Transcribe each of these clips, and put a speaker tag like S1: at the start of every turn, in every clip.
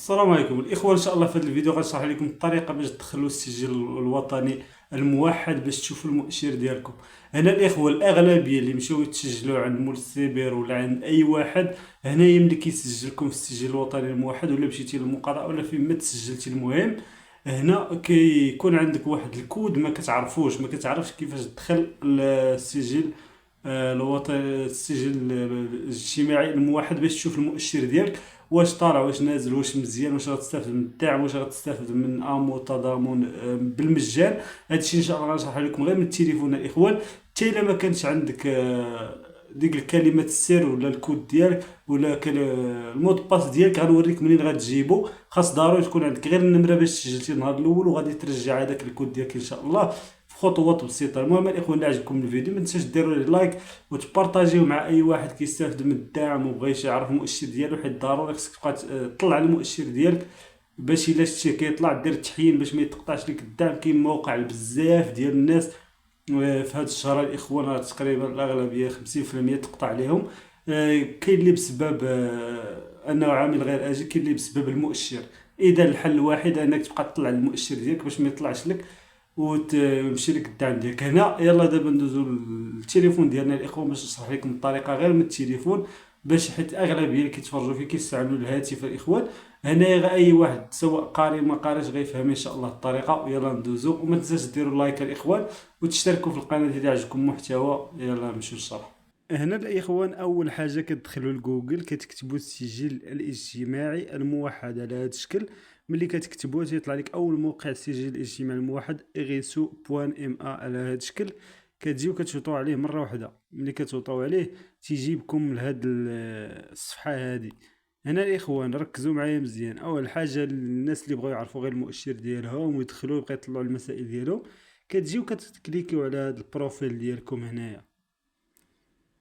S1: السلام عليكم الاخوه، ان شاء الله في هذا الفيديو غنشرح لكم الطريقه باش تدخلوا السجل الوطني الموحد باش تشوفوا المؤشر ديالكم. هنا الاخوه الاغلبيه اللي مشاو يتسجلوا عند مول السيبر ولا عند اي واحد هنا يملك يسجلكم في السجل الوطني الموحد، ولا مشيتي للمقاطعه ولا فين ما تسجلتي. المهم هنا كيكون عندك واحد الكود ما كتعرفوش، ما كتعرفش كيفاش تدخل السجل الوطني، السجل الاجتماعي الموحد باش تشوف المؤشر ديالك واش طالع واش نازل واش مزيان، واش غتستافد من الدعم واش غتستافد من امو تضامن بالمجان. هادشي ان شاء الله غنشرح لكم غير من التليفون الاخوان. حتى الا ما كانش عندك ديك الكلمات السر ولا الكود ديالك ولا المود باس ديالك، غنوريك منين غتجيبو. خاص ضروري تكون عندك غير النمره باش سجلتي النهار الاول، وغادي ترجع هذاك الكود ديالك ان شاء الله في خطوات بسيطه. المهم الاخوان، اللي عجبكم الفيديو ما تنساش ديروا لي لايك وتبارطاجيو مع اي واحد كيستافد من الدعم وبغيش يعرف المؤشر ديالو، حيت ضروري خصك تبقى تطلع على المؤشر ديالك باش الا شتي كيطلع دير التحيين باش ما يتقطعش لك الدعم. كاين مواقع بزاف ديال الناس في هذا الشهر الاخوان تقريبا الاغلبيه 50% تقطع عليهم. كاين اللي بسبب انه عامل غير اجي، كاين اللي بسبب المؤشر. اذا الحل الوحيد انك تبقى تطلع المؤشر ديالك باش ما يطلعش لك وتمشي لك الدعم ديالك. هنا يلا دابا ندوزو للتليفون ديالنا الاخوان باش نشرح لكم الطريقه غير من التليفون، باش حيت الاغلبيه اللي كيتفرجوا فيه كيستعملوا الهاتف الاخوان. هنايا غير اي واحد سواء قاري ما قاريش غيفهم ان شاء الله الطريقه. يلا ندوزو، وما تنساش ديروا لايك الاخوان وتشتركوا في القناه اذا عجبكم المحتوى. يلا نمشيو للشرح. هنا الاخوان اول حاجه كتدخلوا لجوجل كتكتبوا السجل الاجتماعي الموحد على هذا الشكل. ملي كتكتبوه تيطلع لك اول موقع السجل الاجتماعي الموحد اغيسو.ام على هذا الشكل. كتجيو كتشوطوا عليه مره واحده. ملي كتوطوا عليه تيجيبكم لهاد الصفحه هذه. هنا الاخوان ركزوا معايا مزيان. اول حاجه للناس اللي بغاو يعرفوا غير المؤشر ديالهم ويدخلوا يبقى يطلعوا المسائل ديالهم، كتجيو كتكليكيو على هذا البروفيل ديالكم هنايا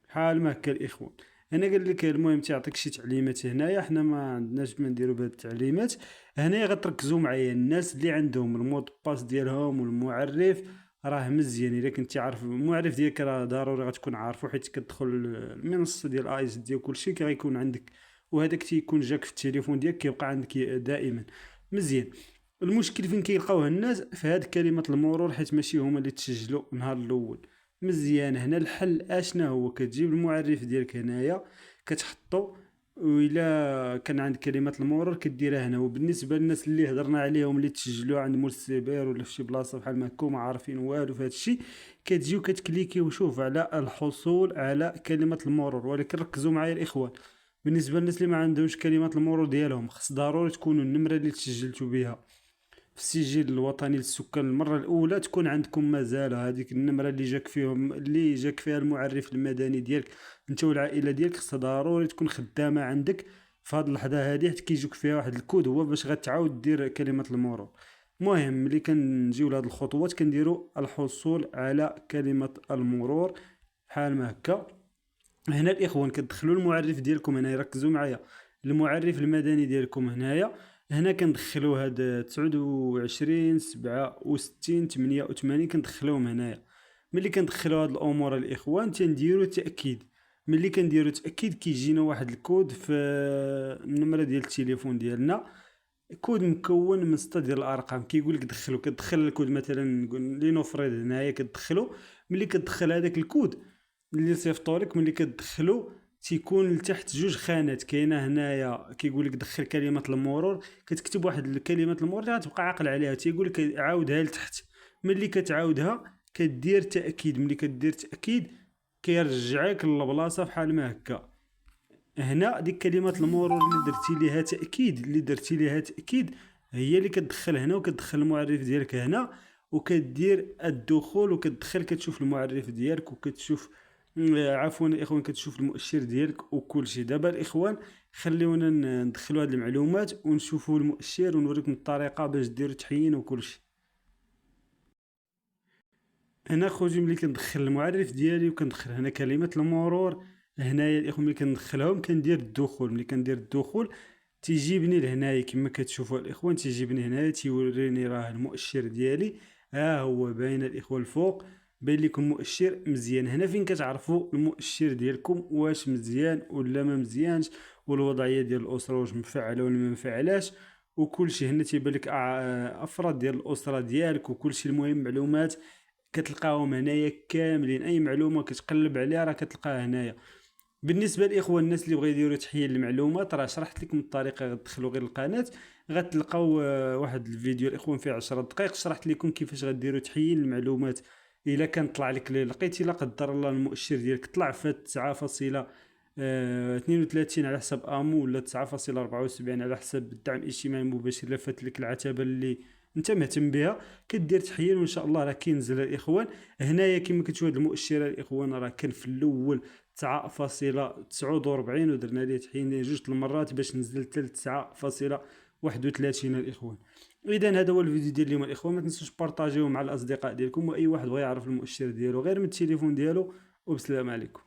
S1: بحال ما هكا الاخوان. هنا قال لك المهم تيعطيك شي تعليمات. هنايا حنا ما عندناش ما نديرو بهاد التعليمات. هنايا غتركزوا معايا الناس اللي عندهم المود باس ديالهم والمعرف راه مزيان. الا كنتي عارف المعرف ديالك راه ضروري غتكون عارفو، حيت كتدخل المنصه ديال ايس دي وكلشي غيكون عندك، وهذاك تيكون جاك في التليفون ديالك كيبقى عندك دائما مزيان. المشكل فين كيلقاوه الناس في هاد كلمات المرور، حيت ماشي هما اللي تسجلوا النهار الاول. مزيان. هنا الحل اشنا هو؟ كتجيب المعرف ديالك هنايا كتحطو، وإلا كان عند كلمات المرور كديرها هنا. وبالنسبه للناس اللي هضرنا عليهم اللي تسجلوا عند مول السيبر ولا في شي بلاصه بحال ما هكا ما عارفين والو في هذا الشيء، كتجيو كتكليكيو شوف على الحصول على كلمات المرور. ولكن ركزوا معايا الاخوان، بالنسبه للناس اللي ما عندهمش كلمات المرور ديالهم خص ضروري تكونوا النمره اللي تسجلتوا بها في السجل الوطني للسكان المره الاولى تكون عندكم مازال هذيك النمره اللي جاك فيهم، اللي جاك فيها المعرف المدني ديالك انت والعائله ديالك. خصها ضروري تكون خدامه عندك في هذه اللحظه هذه، حيت كيجيك فيها واحد الكود هو باش غتعاود دير كلمه المرور. المهم ملي كنجيو لهاد الخطوات كنديروا الحصول على كلمه المرور بحال ما هكا. هنا الاخوان كتدخلوا المعرف ديالكم هنا، ركزوا معايا. المعرف المدني ديالكم هنايا، هنا كندخلوا هاد 29 67 88 كندخلوهم هنايا. ملي كندخلوا هاد الامور الاخوان تنديروا تاكيد. ملي كنديروا تاكيد كيجينا واحد الكود في النمره ديال التليفون ديالنا، كود مكون من 6 ديال الارقام. كيقول لك دخلوا، كتدخل الكود مثلا لنفرض هنايا كتدخلوا. ملي كتدخل هذاك الكود اللي صيفطوا لك، ملي كتدخلوا تيكون لتحت جوج خانات. كاينه هنايا كيقول لك دخل كلمه المرور، كتكتب واحد الكلمه المرور اللي غتبقى عاقل عليها، تيقول لك عاودها لتحت. ملي كتعاودها كدير تاكيد. ملي كدير تاكيد كيرجعك للبلاصه بحال ما هكا. هنا ديك كلمات المرور اللي درتي ليها تاكيد هي اللي كتدخل هنا، وكتدخل المعرف ديالك هنا، وكدير الدخول وكتدخل كتشوف المعرف ديالك وكتشوف عفوا الاخوان كتشوف المؤشر ديالك وكل شيء. دابا الاخوان خليونا ندخلوا هذه المعلومات ونشوفوا المؤشر ونوريكم الطريقه باش ديروا تحيين وكل شيء. هنا خوتي ملي كندخل المعرف ديالي وكندخل هنا كلمه المرور هنايا الاخوان، ملي كندخلهم كندير الدخول. ملي كندير الدخول تيجيبني لهنايا كما كتشوفوا الاخوان، تيجيبني هنايا تيوريني راه المؤشر ديالي ها هو باين الاخوان الفوق باين لكم المؤشر مزيان. هنا فين كتعرفوا المؤشر ديالكم واش مزيان ولا ما مزيانش، والوضعيه ديال الاسره واش مفعله ولا ما مفعلاش، وكلشي. هنا تيبان لك افراد ديال الاسره ديالك وكلشي. المهم معلومات كتلقاهم هنايا كاملين، اي معلومه كتقلب عليها راه كتلقاها هنايا. بالنسبه للاخوان الناس اللي بغاو يديروا تحليل المعلومات، راه شرحت لكم الطريقه. غتدخلوا غير القناه غتلقاو واحد الفيديو الاخوان فيه 10 دقائق شرحت لكم كيفاش غديروا تحليل المعلومات. الا كان طلع لك لقيتي لا قدر الله المؤشر ديالك طلع في 9.32 على حسب امو، ولا 9.74 على حسب الدعم الاجتماعي المباشر، الا فات لك العتبه اللي انت مهتم بها، كدير تحليل وان شاء الله راه كينزل الاخوان. هنايا كما كتشوفوا هذا المؤشر الاخوان راه كان في الاول 9.49 ودرنا ليه تحليل جوج المرات باش نزل حتى ل 9.31 الاخوان. اذا هذا هو الفيديو ديال اليوم الاخوان. ما تنسوش بارطاجيوه مع الاصدقاء ديالكم، واي واحد بغى يعرف المؤشر ديالو غير من التليفون ديالو. وبسلام عليكم.